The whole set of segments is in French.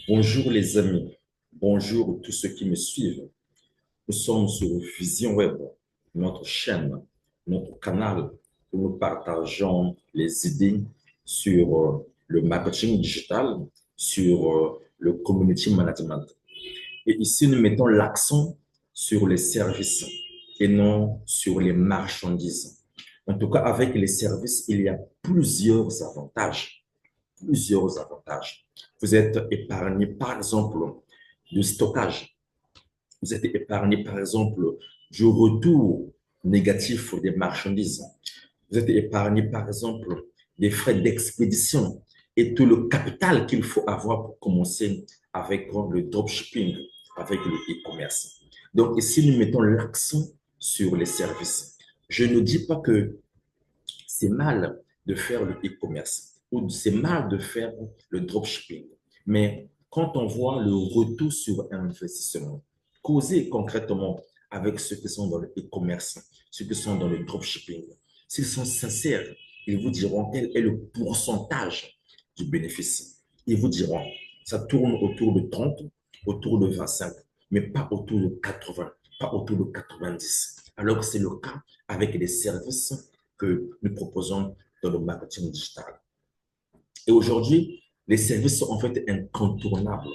Bonjour les amis, bonjour tous ceux qui me suivent. Nous sommes sur Vision Web, notre chaîne, notre canal où nous partageons les idées sur le marketing digital, sur le community management. Et ici, nous mettons l'accent sur les services et non sur les marchandises. En tout cas, avec les services, il y a plusieurs avantages. Plusieurs avantages. Vous êtes épargné, par exemple, du stockage. Vous êtes épargné, par exemple, du retour négatif des marchandises. Vous êtes épargné, par exemple, des frais d'expédition et tout le capital qu'il faut avoir pour commencer avec le dropshipping, avec le e-commerce. Donc, ici, nous mettons l'accent sur les services. Je ne dis pas que c'est mal de faire le e-commerce ou c'est mal de faire le dropshipping. Mais quand on voit le retour sur investissement, causer concrètement avec ceux qui sont dans le e-commerce, ceux qui sont dans le dropshipping, s'ils sont sincères, ils vous diront quel est le pourcentage du bénéfice. Ils vous diront, ça tourne autour de 30, autour de 25, mais pas autour de 80, pas autour de 90. Alors que c'est le cas avec les services que nous proposons dans le marketing digital. Et aujourd'hui, les services sont en fait incontournables.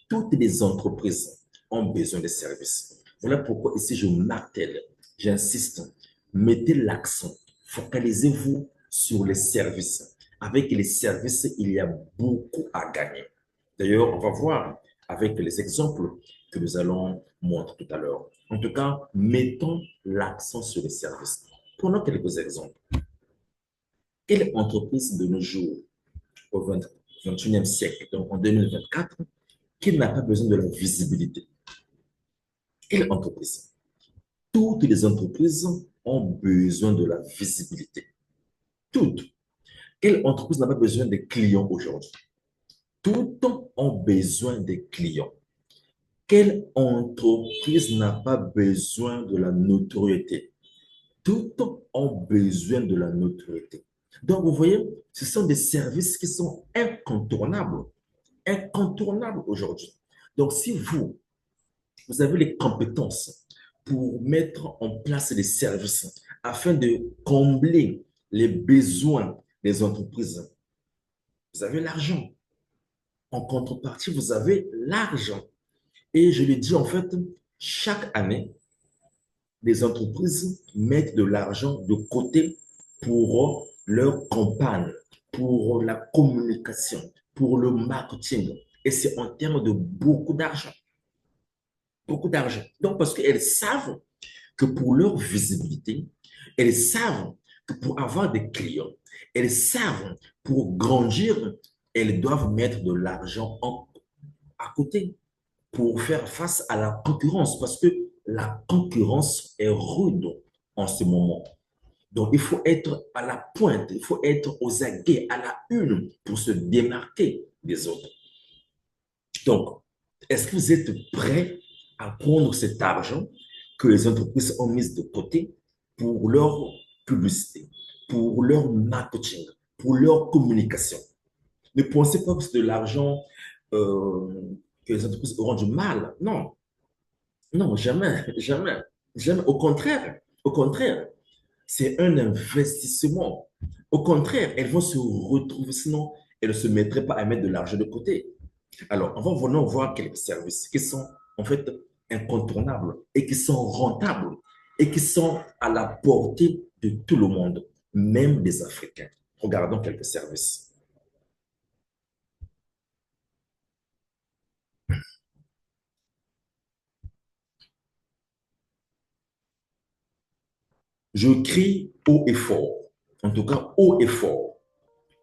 Toutes les entreprises ont besoin de services. Voilà pourquoi ici je martèle, j'insiste, mettez l'accent, focalisez-vous sur les services. Avec les services, il y a beaucoup à gagner. D'ailleurs, on va voir avec les exemples que nous allons montrer tout à l'heure. En tout cas, mettons l'accent sur les services. Prenons quelques exemples. Quelle entreprise de nos jours, au 21e siècle, donc en 2024, qui n'a pas besoin de la visibilité? Quelle entreprise? Toutes les entreprises ont besoin de la visibilité. Toutes. Quelle entreprise n'a pas besoin des clients aujourd'hui? Toutes ont besoin des clients. Quelle entreprise n'a pas besoin de la notoriété? Toutes ont besoin de la notoriété. Donc, vous voyez, ce sont des services qui sont incontournables, incontournables aujourd'hui. Donc, si vous avez les compétences pour mettre en place des services afin de combler les besoins des entreprises, vous avez l'argent. En contrepartie, vous avez l'argent. Et je le dis en fait, chaque année, les entreprises mettent de l'argent de côté pour leur campagne, pour la communication, pour le marketing. Et c'est en termes de beaucoup d'argent. Beaucoup d'argent. Donc, parce qu'elles savent que pour leur visibilité, elles savent que pour avoir des clients, elles savent pour grandir, elles doivent mettre de l'argent à côté pour faire face à la concurrence parce que la concurrence est rude en ce moment. Donc, il faut être à la pointe, il faut être aux aguets, à la une pour se démarquer des autres. Donc, est-ce que vous êtes prêts à prendre cet argent que les entreprises ont mis de côté pour leur publicité, pour leur marketing, pour leur communication? Ne pensez pas que c'est de l'argent que les entreprises auront du mal. Non, non, jamais, jamais, jamais. Au contraire, c'est un investissement. Au contraire, elles vont se retrouver, sinon elles ne se mettraient pas à mettre de l'argent de côté. Alors, on va venons voir quelques services qui sont en fait incontournables et qui sont rentables et qui sont à la portée de tout le monde, même des Africains. Regardons quelques services. Je crie haut et fort, en tout cas haut et fort.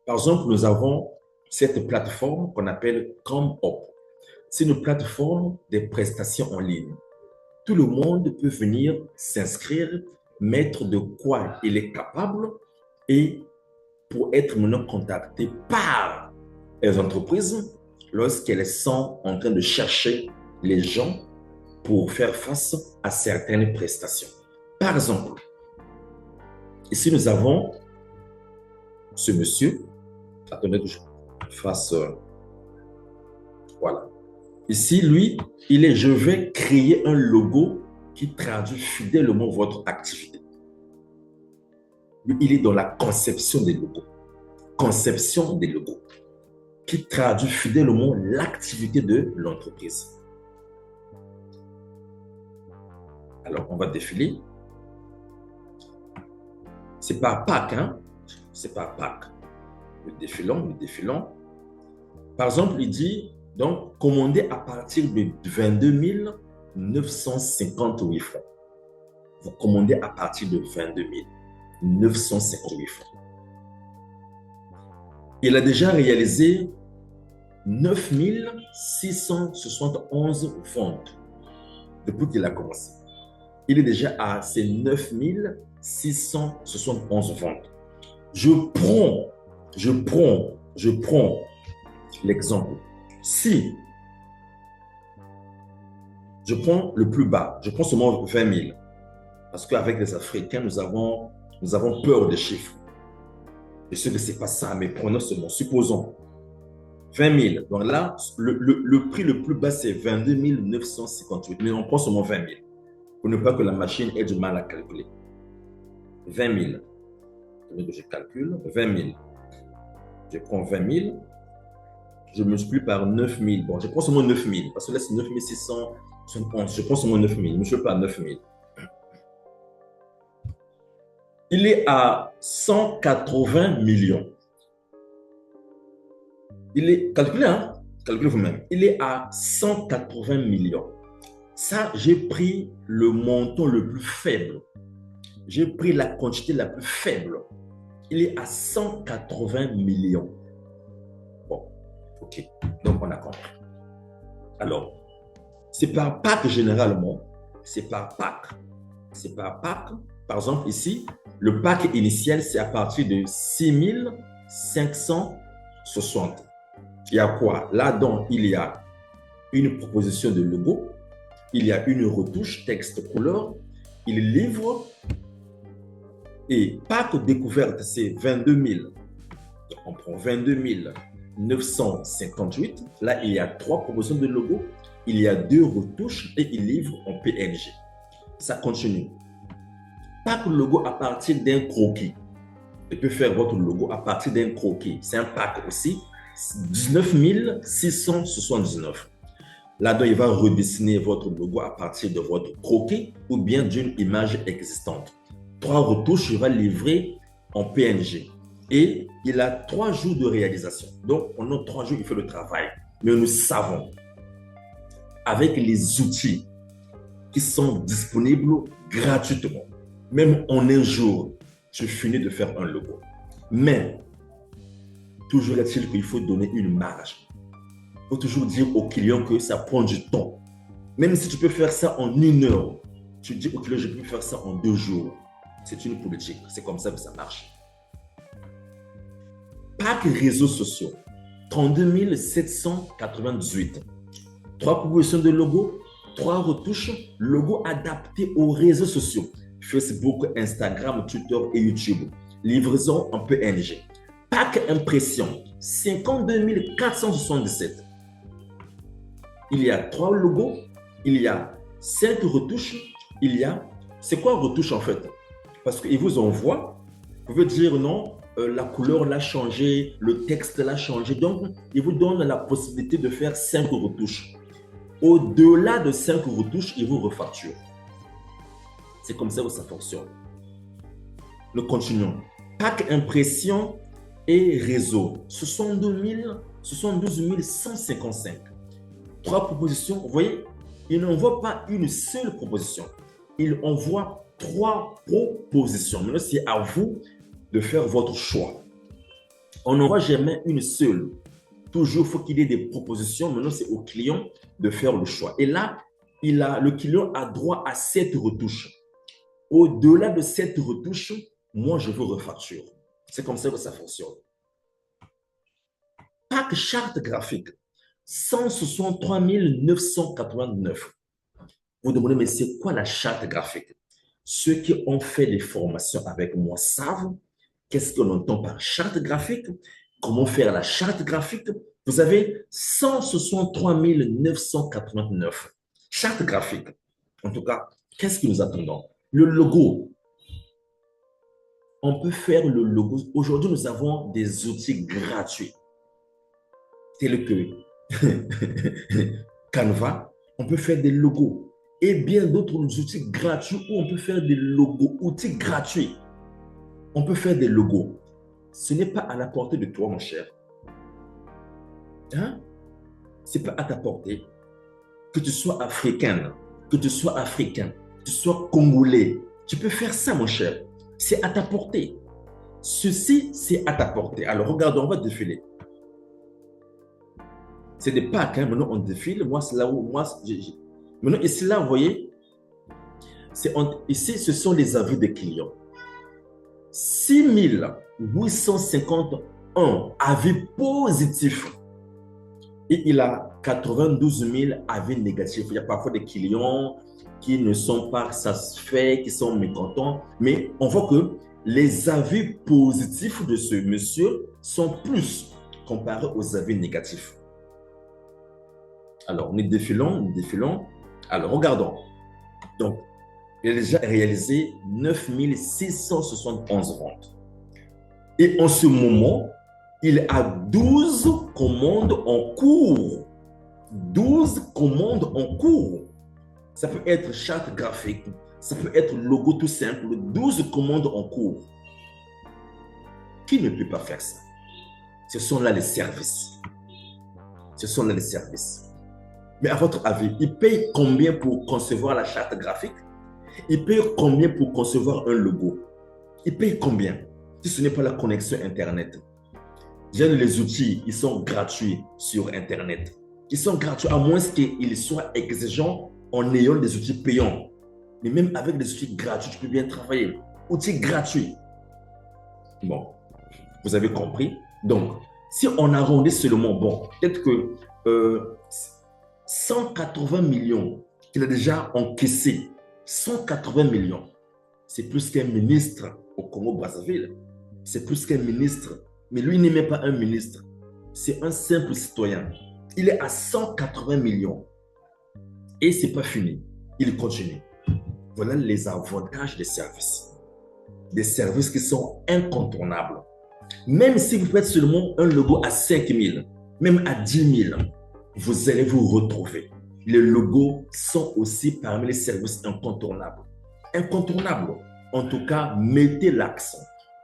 Par exemple, nous avons cette plateforme qu'on appelle ComUp. C'est une plateforme des prestations en ligne. Tout le monde peut venir s'inscrire, mettre de quoi il est capable et pour être maintenant contacté par les entreprises lorsqu'elles sont en train de chercher les gens pour faire face à certaines prestations. Par exemple, ici nous avons ce monsieur, attendez que je fasse Voilà. Ici, lui, il est, je vais créer un logo qui traduit fidèlement votre activité. Lui, il est dans la conception des logos. Conception des logos qui traduit fidèlement l'activité de l'entreprise. Alors, on va défiler. C'est pas Pâques, hein? C'est pas Pâques. Nous défilons. Par exemple, il dit, donc, commander à partir de 22 958 francs. Vous commandez à partir de 22 958 francs. Il a déjà réalisé 9 671 ventes depuis qu'il a commencé. Il est déjà à ces 9 671 ventes. Je prends l'exemple. Si je prends le plus bas, je prends seulement 20 000, parce qu'avec les Africains, nous avons peur des chiffres. Je sais que ce n'est pas ça, mais prenons seulement, supposons 20 000. Donc là, le prix le plus bas, c'est 22 958, mais on prend seulement 20 000, pour ne pas que la machine ait du mal à calculer. 20 000. Je calcule 20 000. Je prends 20 000. Je multiplie par 9 000. Bon, je prends seulement 9 000, parce que là, c'est 9 671. Je prends seulement 9 000. Je multiplie par 9 000. Il est à 180 millions. Il est, calculez, hein? Calculez vous-même. Il est à 180 millions. Ça, j'ai pris le montant le plus faible. J'ai pris la quantité la plus faible. Il est à 180 millions. Bon, ok. Donc, on a compris. Alors, c'est par pack généralement. C'est par pack. C'est par pack. Par exemple, ici, le pack initial, c'est à partir de 6 560. Il y a quoi? Là-dedans, il y a une proposition de logo, il y a une retouche texte couleur, il livre, et pack découverte, c'est 22 000. On prend 22 958. Là, il y a 3 propositions de logo, il y a 2 retouches et il livre en PNG. Ça continue. Pack logo à partir d'un croquis. Il peut faire votre logo à partir d'un croquis. C'est un pack aussi. 19 679. Là-dedans, il va redessiner votre logo à partir de votre croquis ou bien d'une image existante. 3 retouches, il va livrer en PNG. Et il a 3 jours de réalisation. Donc, pendant 3 jours, il fait le travail. Mais nous savons, avec les outils qui sont disponibles gratuitement, même en un jour, tu finis de faire un logo. Mais, toujours est-il qu'il faut donner une marge. Il faut toujours dire au client que ça prend du temps. Même si tu peux faire ça en 1 heure, tu dis au client, je peux faire ça en 2 jours. C'est une politique. C'est comme ça que ça marche. Pack réseaux sociaux, 32 798. 3 propositions de logo, 3 retouches, logo adapté aux réseaux sociaux. Facebook, Instagram, Twitter et YouTube. Livraison en PNG. Pack impression, 52 477. Il y a 3 logos, il y a 5 retouches, il y a... C'est quoi retouche en fait? Parce qu'il vous envoie, vous pouvez dire non, la couleur l'a changé, le texte l'a changé. Donc, il vous donne la possibilité de faire 5 retouches. Au-delà de 5 retouches, il vous refacture. C'est comme ça que ça fonctionne. Nous continuons. Pack impression et réseau, 72 155. 3 propositions. Vous voyez, il n'envoie pas une seule proposition. Il envoie 3 propositions. Maintenant, c'est à vous de faire votre choix. On n'envoie jamais une seule. Toujours, il faut qu'il y ait des propositions. Maintenant, c'est au client de faire le choix. Et là, le client a droit à 7 retouches. Au-delà de 7 retouches, moi, je veux refacture. C'est comme ça que ça fonctionne. Pack charte graphique, 163 989. Vous demandez, mais c'est quoi la charte graphique? Ceux qui ont fait des formations avec moi savent qu'est-ce qu'on entend par charte graphique, comment faire la charte graphique, Vous avez 163 989 chartes graphiques. En tout cas, qu'est-ce que nous attendons? Le logo. On peut faire le logo. Aujourd'hui, nous avons des outils gratuits tels que Canva. On peut faire des logos et bien d'autres outils gratuits où on peut faire des logos, outils gratuits. On peut faire des logos. Ce n'est pas à la portée de toi, mon cher. Hein? Ce n'est pas à ta portée. Que tu sois africaine, que tu sois africain, que tu sois congolais, tu peux faire ça, mon cher. C'est à ta portée. Ceci, c'est à ta portée. Alors, regardons, on va défiler. C'est des Pâques, hein? Maintenant, on défile. Moi, c'est là où... Maintenant, ici, là, vous voyez, ici, ce sont les avis des clients. 6 851 avis positifs. Et il a 92 000 avis négatifs. Il y a parfois des clients qui ne sont pas satisfaits, qui sont mécontents. Mais on voit que les avis positifs de ce monsieur sont plus comparés aux avis négatifs. Alors, nous défilons. Alors, regardons. Donc, il a déjà réalisé 9 671 ventes. Et en ce moment, il a 12 commandes en cours. 12 commandes en cours. Ça peut être charte graphique, ça peut être logo tout simple, 12 commandes en cours. Qui ne peut pas faire ça? Ce sont là les services. Ce sont là les services. Mais à votre avis, il paye combien pour concevoir la charte graphique? Il paye combien pour concevoir un logo? Il paye combien? Si ce n'est pas la connexion Internet. Déjà, les outils, ils sont gratuits sur Internet. Ils sont gratuits, à moins qu'ils soient exigeants en ayant des outils payants. Mais même avec des outils gratuits, tu peux bien travailler. Outils gratuits. Bon, vous avez compris. Donc, si on arrondit seulement, bon, peut-être que 180 millions qu'il a déjà encaissé, 180 millions, c'est plus qu'un ministre au Congo-Brazzaville. C'est plus qu'un ministre. Mais lui, il n'est même pas un ministre. C'est un simple citoyen. Il est à 180 millions. Et ce n'est pas fini. Il continue. Voilà les avantages des services. Des services qui sont incontournables. Même si vous faites seulement un logo à 5 000, même à 10 000, vous allez vous retrouver. Les logos sont aussi parmi les services incontournables. Incontournables. En tout cas, mettez l'accent.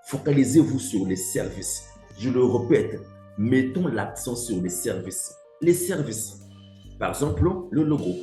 Focalisez-vous sur les services. Je le répète, mettons l'accent sur les services. Les services. Par exemple, le logo.